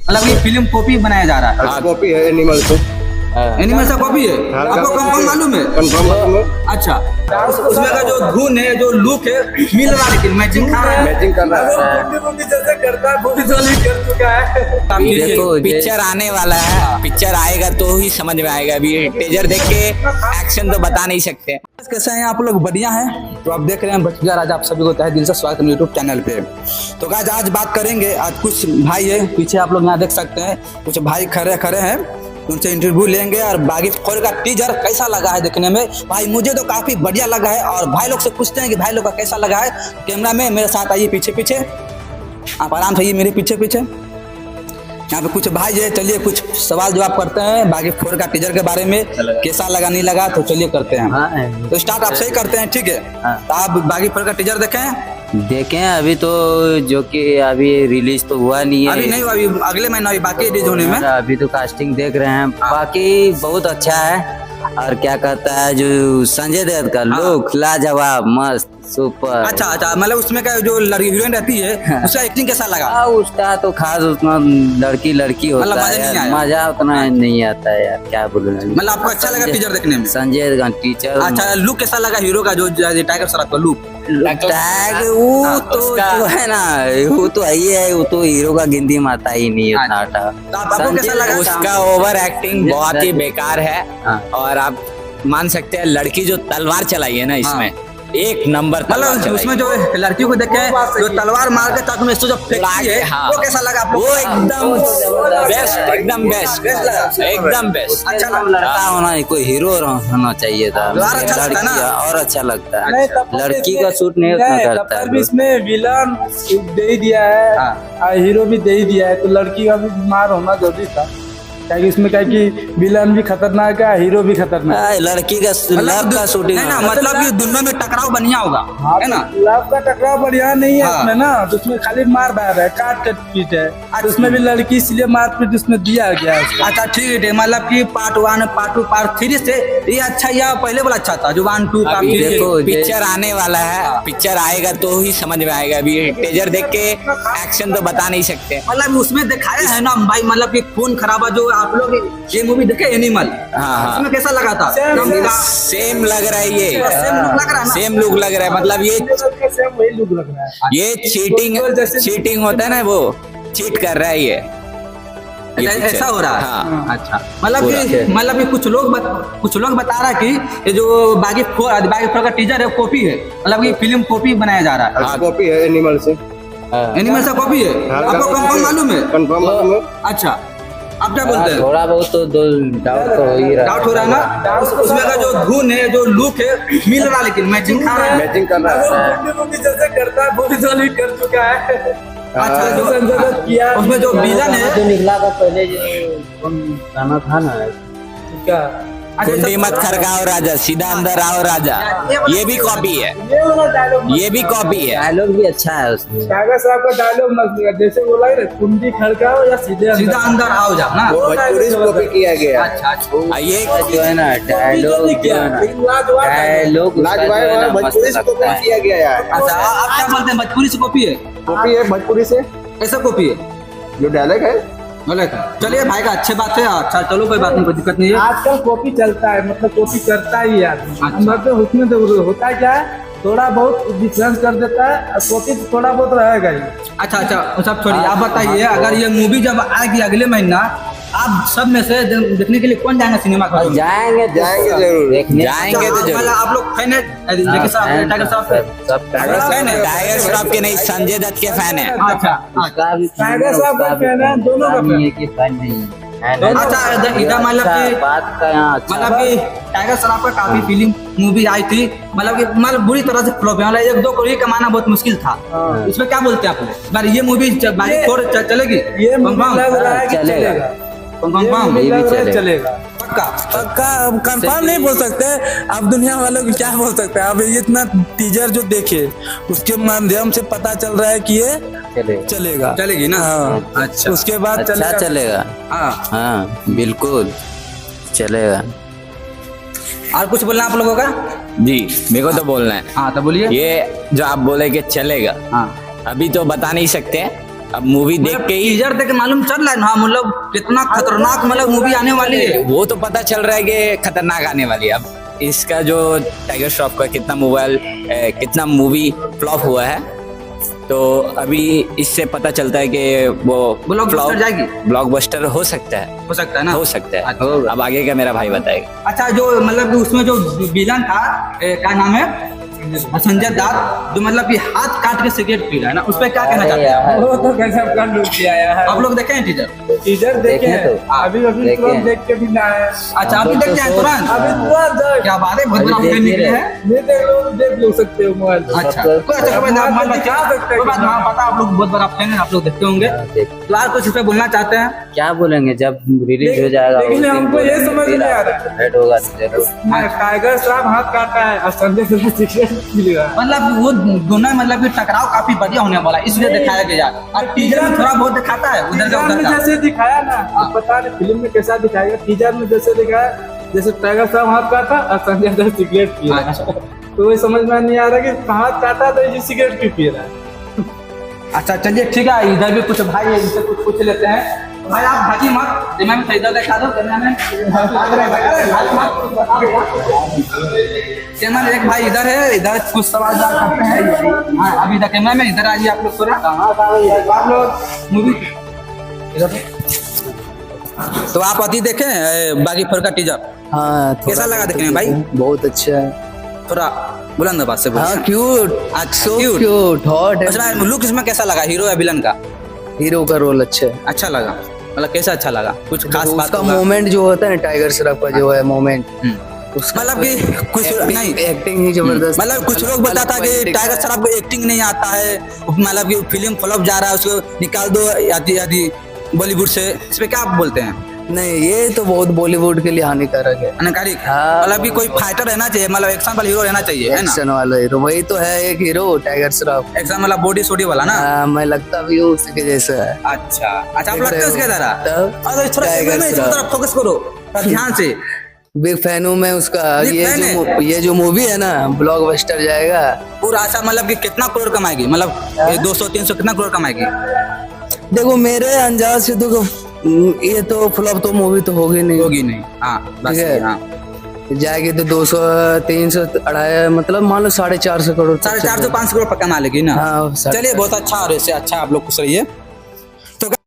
मतलब ये film copy बनाया जा रहा है। कॉपी है एनिमल से। एनिमल से कॉपी है, आपको कंफर्म मालूम है? कंफर्म मालूम है। अच्छा, उसमें का जो धुन है, जो लुक है, मिल रहा है, लेकिन मैचिंग खा रहा है। मैचिंग कर रहा है। जैसे करता है वो भी कर चुका है। देखो पिक्चर आने वाला है, पिक्चर आएगा तो ही समझ में आएगा। अभी टीजर देख के एक्शन तो बता नहीं सकते। कैसे हैं आप लोग? बढ़िया हैं? तो आप देख रहे हैं भटकिया राजा, आप सभी को तहे दिल से स्वागत है यूट्यूब चैनल पे। तो गाइस आज बात करेंगे, आज कुछ भाई है पीछे, आप लोग यहाँ देख सकते हैं, कुछ भाई खड़े हैं, उनसे इंटरव्यू लेंगे और बागी 4 का टीजर कैसा लगा है देखने में। भाई मुझे तो काफी बढ़िया लगा है और भाई लोग से पूछते हैं कि भाई लोग का कैसा लगा है। कैमरा में मेरे साथ आइए, पीछे आप आराम से आइए मेरे पीछे। यहाँ पे कुछ भाई है, चलिए कुछ सवाल जवाब करते हैं बागी 4 का टीजर के बारे में, कैसा लगा नहीं लगा, तो चलिए करते हैं। तो स्टार्ट आपसे ही करते हैं, ठीक है? तो आप बागी 4 का टीजर देखें अभी तो, जो कि अभी रिलीज तो हुआ नहीं है। अभी नहीं हुआ, अभी अगले महीना अभी बाकी रिलीज होने में। अभी तो कास्टिंग देख रहे हैं, बाकी बहुत अच्छा है। और क्या कहता है जो संजय दत्त का लुक लाजवाब, मस्त, सुपर। अच्छा, मतलब उसमें का जो हीरोइन रहती है उसका एक्टिंग कैसा लगा? उसका तो खास उतना लड़की होता है, मजा उतना नहीं आता है यार, क्या बोलूं। मतलब आपको अच्छा लगा टीजर देखने में? संजय दत्त टीचर। अच्छा, लुक कैसा लगा हीरो का, जो टाइगर श्रॉफ का लुक? टैग वो तो जो है ना, वो तो है, वो तो हीरो का गिनती में आता ही नहीं है। आपको कैसा लगा? उसका ओवर एक्टिंग बहुत ही बेकार है। और आप मान सकते हैं लड़की जो तलवार चलाई है ना इसमें, एक नंबर। मतलब उसमें जो लड़की को देखे जो तलवार मार के तक में जो फेंकती है, वो कैसा लगा आपको? वो एकदम बेस्ट। अच्छा लड़का होना, कोई हीरो होना चाहिए था। अच्छा लगता है ना? और अच्छा लगता है, लड़की का सूट नहीं उतना करता है। इसमें विलन दे ही दिया है और हीरो भी दे ही दिया है, तो लड़की का भी बीमार होना जरूरी था। क्या इसमें क्या कि विलन भी खतरनाक है, हीरो भी खतरनाक है। लड़की का लव का शूटिंग है ना, मतलब कि दोनों में टकराव बढ़िया होगा, है ना? लव का टकराव बढ़िया नहीं है इसमें ना, तो उसमें खाली मार धार है, काट पीट है। उसमें भी लड़की इसलिए मार पीट उसमें दिया गया है। अच्छा ठीक है, मतलब कि पार्ट 1, पार्ट 2, पार्ट 3 से ये अच्छा या पहले वाला अच्छा था? जो 1, 2 पार्ट 3। देखो पिक्चर आने वाला है, पिक्चर आएगा तो ही समझ में आएगा। अभी टीजर देख के एक्शन तो बता नहीं सकते। मतलब उसमें दिखाया है ना भाई, मतलब कि खून खराबा जो आप लोग ये मूवी देखे एनिमल, उसमें कैसा लगा था? सेम लग रहा है, ये सेम लुक लग रहा है। मतलब वही लुक लग रहा है। ये चीटिंग होता है ना, वो चीट कर रहा है ये ऐसा हो रहा है। हाँ। अच्छा, मतलब कि कुछ लोग बता रहा है कि ये जो बागी 4 का टीजर है कॉपी है, मतलब कि फिल्म कॉपी बनाया जा रहा है। कॉपी है एनिमल से। एनिमल से कॉपी है, आपको कंफर्म मालूम है? कंफर्म मालूम है। अच्छा, आप क्या बोलते हैं? थोड़ा बहुत तो डाउट तो हो ही रहा है। डाउट हो रहा है ना? उसमें का जो धुन है, जो लुक है, मिल रहा है, लेकिन मैचिंग खा रहा है। मैचिंग कर रहा है। जैसे करता है वो भी कर चुका है। अच्छा, जो किया उसमें जो विलन है, जो निकला था पहले, जो गाना था ना, क्या कुंडी मत खड़काओ राजा, सीधा अंदर आओ राजा, ये भी कॉपी है। ये वाला डायलॉग, ये भी कॉपी है। डायलॉग भी अच्छा है उसमें। टाइगर साहब का डायलॉग मत लिया, जैसे बोला है ना, कुंडी खड़काओ या सीधे अंदर आओ जा ना। भोजपुरी से कॉपी किया गया। अच्छा, ये जो है ना डायलॉग, लाजवाब भोजपुरी से कॉपी किया गया यार। अच्छा, आप क्या बोलते हैं? भोजपुरी से कॉपी है? कॉपी है भोजपुरी से। कैसे कॉपी है? जो डायलॉग है बोले चलिए भाई का अच्छी बात है। अच्छा चलो, कोई बात नहीं, कोई दिक्कत नहीं है। आजकल कॉपी चलता है, मतलब कॉपी करता ही आदमी। मतलब उसमें तो होता क्या है, थोड़ा बहुत डिफरेंस कर देता है, कॉपी थोड़ा बहुत रहेगा ही। अच्छा, सब छोड़िए, आप बताइए, अगर ये मूवी जब आएगी अगले महीना, आप सब में से देखने के लिए कौन जाएगा सिनेमा घर? जाएंगे जरूर, जाएंगे तो जरूर। आप लोग फैन है टाइगर श्रॉफ के? टाइगर श्रॉफ के नहीं, संजय दत्त के फैन है। अच्छा, टाइगर साहब का फैन है, दोनों का फैन नहीं है। अच्छा, इधर मतलब बात का यहाँ मतलब कि टाइगर श्रॉफ का काफी फिल्म मूवी आई थी, मतलब बुरी तरह से फ्लॉप है, मतलब 1-2 करोड़ कमाना बहुत मुश्किल था। इसमें क्या बोलते हैं आप? बार ये मूवी चलेगी? ये लग रहा है कि चलेगा। चलेगा पक्का कंफर्म नहीं बोल सकते। अब दुनिया वालों को क्या बोल सकते हैं? अब इतना टीजर जो देखे उसके माध्यम से पता चल रहा है कि ये चलेगी ना। हाँ, अच्छा, उसके बाद अच्छा चलेगा। हाँ बिल्कुल चलेगा। और कुछ बोलना आप लोगों का? जी मेरे को तो बोलना है। हाँ तो बोलिए। ये जो आप बोले कि चलेगा, हाँ, अभी तो बता नहीं सकते, अब मूवी देख के ही टीजर देख के मालूम चल रहा है ना, मतलब कितना खतरनाक मतलब मूवी आने वाली है। वो तो पता चल रहा है कि खतरनाक आने वाली है। अब इसका जो टाइगर श्रॉफ का कितना मूवी फ्लॉप हुआ है, तो अभी इससे पता चलता है कि वो ब्लॉकबस्टर जाएगी। ब्लॉकबस्टर हो सकता है, हो सकता है ना, हो सकता है। अच्छा। अब आगे का मेरा भाई बताएगा। अच्छा, जो मतलब कि उसमें जो विलन था, क्या नाम है, संजय दत्त, जो मतलब कि हाथ काट के सिगरेट पी रहा है ना, उस पर क्या कहना चाहते हैं? वो तो गजब का लुक दिया है। आप लोग देखे हैं टीजर? टीजर देखे हैं, तो अभी देखे तुरंत हैं। देख के भी ना है। अच्छा, अभी देख के आए तुरंत? अभी तुरंत क्या बात है, बहुत अभी बड़ा देख फिल्म ही निकले रहे। हैं। ये देख लो सकते हो मोबाइल। अच्छा, कोई अच्छा कोई बात नहीं, दिखा सकते हैं। कोई बात नहीं, पता आप लोग बहुत बड़ा फैन है, आप लोग देखते होंगे। फिलहाल कुछ इस पे बोलना चाहते हैं? क्या बोलेंगे, जब रिलीज हो जाएगा लेकिन उस दिन हमको ये बोलेंगे, समझ नहीं आ रहा है। हिट होगा तो जरूर। टाइगर श्रॉफ हाथ काटा है और संजय दत्त सिगरेट पी रहा है। मतलब वो दोनों मतलब कि टकराव काफी बढ़िया होने वाला है, इसलिए दिखाया गया। और टीजर में थोड़ा बहुत दिखाता है उधर का टीजर उधर में का। जैसे दिखाया ना, अब पता नहीं फिल्म में कैसा दिखाएगा। टीजर में जैसे दिखाया, जैसे टाइगर श्रॉफ हाथ काटा और संजय दत्त सिगरेट पी रहा अच्छा। है, तो ये समझ में नहीं आ रहा कि हाथ काटा तो ये सिगरेट क्यों पी रहा है। अच्छा चलिए ठीक है, इधर भी कुछ भाई है, इनसे कुछ पूछ लेते हैं। भाई आप भागी मत, मैं इधर दिखा दो कैमरा। एक भाई इधर है, इधर कुछ सवाल करते हैं। हाँ, अभी कैमरा में इधर आइए आप लोग थोड़ा। आप लोग मूवी तो आप अति देखे बागी फोर का टीजर? हाँ, कैसा लगा देखने में भाई? बहुत अच्छा है। थोड़ा बुलंद आवाज से बोलिए। हाँ, क्यूट, अच्छा, so cute, hot है। अच्छा, लुक इसमें कैसा लगा, हीरो या विलन का? हीरो का रोल अच्छा है। अच्छा लगा, मतलब कैसा अच्छा लगा, कुछ खास बात उसका होगा? मोमेंट जो होता है ना, टाइगर श्रॉफ का जो है मोमेंट, मतलब कि कुछ नहीं, एक्टिंग ही जबरदस्त। मतलब कुछ लोग बताता कि टाइगर श्रॉफ को एक्टिंग नहीं आता है, मतलब कि फिल्म फ्लॉप जा रहा है, उसको निकाल दो आदि बॉलीवुड से। इस पे क्या आप बोलते हैं? नहीं, ये तो बहुत बॉलीवुड के लिए हानिकारक है। अनकारिक, हाँ। मतलब कि कोई फाइटर रहना चाहिए, मतलब एक्शन वाला हीरो रहना चाहिए, है ना? एक्शन वाला हीरो, वही तो है एक हीरो टाइगर श्रॉफ। एक्शन मतलब बॉडी सोडी वाला ना। हाँ, मैं लगता भी हूँ उसी के जैसा है। अच्छा अच्छा, आप लगते हैं उसके तरह? तब अरे थोड़ा टाइगर कैमरे में इस श्रॉफ। तरफ फोकस करो ध्यान से। बिग फैन हूँ मैं उसका। Big fan है? ये जो मूवी है ना, ब्लॉकबस्टर जाएगा पूरा अच्छा, मतलब कि कितना करोड़ कमाएगी, मतलब 200-300 कितना करोड़ कमाएगी? देखो मेरे अंदाज से तो ये तो फ्लॉप तो मूवी तो होगी नहीं। होगी नहीं, हाँ बस ठीक है। हाँ। जाएगी तो 200, 300, 250, मतलब मान लो 450 करोड़। 450-500 करोड़ पर कमा लेगी ना। हाँ, चलिए बहुत अच्छा, और इससे अच्छा आप लोग खुश रहिए।